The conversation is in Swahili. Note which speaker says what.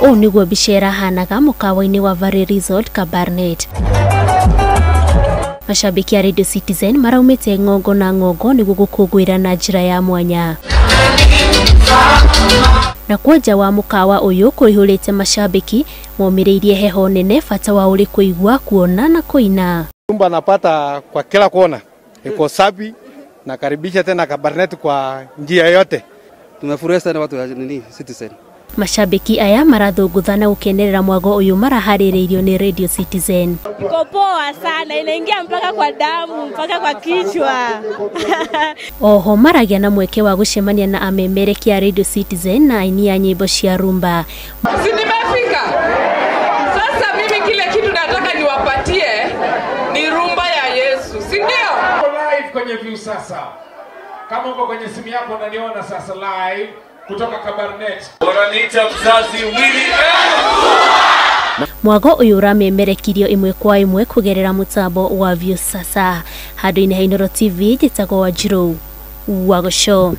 Speaker 1: O niguo bishera hanaga mukawa-ini wa Valley Resort Kabarnet. Mashabiki ya Radio Citizen maraumite ngongo na ngongo niguo gukungwira na njira ya mwanya. Na kwaja wa mukawa uyu kuihurite mashabiki momireirie heho nene fata wa uri kuigwa kuona na kuina.
Speaker 2: Rhumba napata kwa kila kona. Iko safi na karibisha tena Kabarnet kwa njia yote.
Speaker 3: Tumefurahi sana watu wa Citizen.
Speaker 1: Mashabiki aya marathunguthana gukenerera mwago uyu marahaririirio ni Radio Citizen.
Speaker 4: Iko poa sana, inaingia mpaka kwa damu, mpaka kwa kichwa.
Speaker 1: Oho maragia na mweke wa gucemania na amemereki ya Radio Citizen na aini ya nyimbo cia Rhumba.
Speaker 5: Si nimefika. Sasa mimi kile kitu nataka niwapatie ni Rhumba ya Yesu, si ndio?
Speaker 6: Live kwenye view sasa. Kama uko kwenye simu yako unaniona sasa live kutoka Kabarnet.
Speaker 7: Wananiita mzazi wili.
Speaker 1: Mwago uyu uramemerekirio imwe kwa imwe kugerera mutambo wa view sasa. Handu-ini ha Inooro TV njitagwo Wanjiru wa Gũco.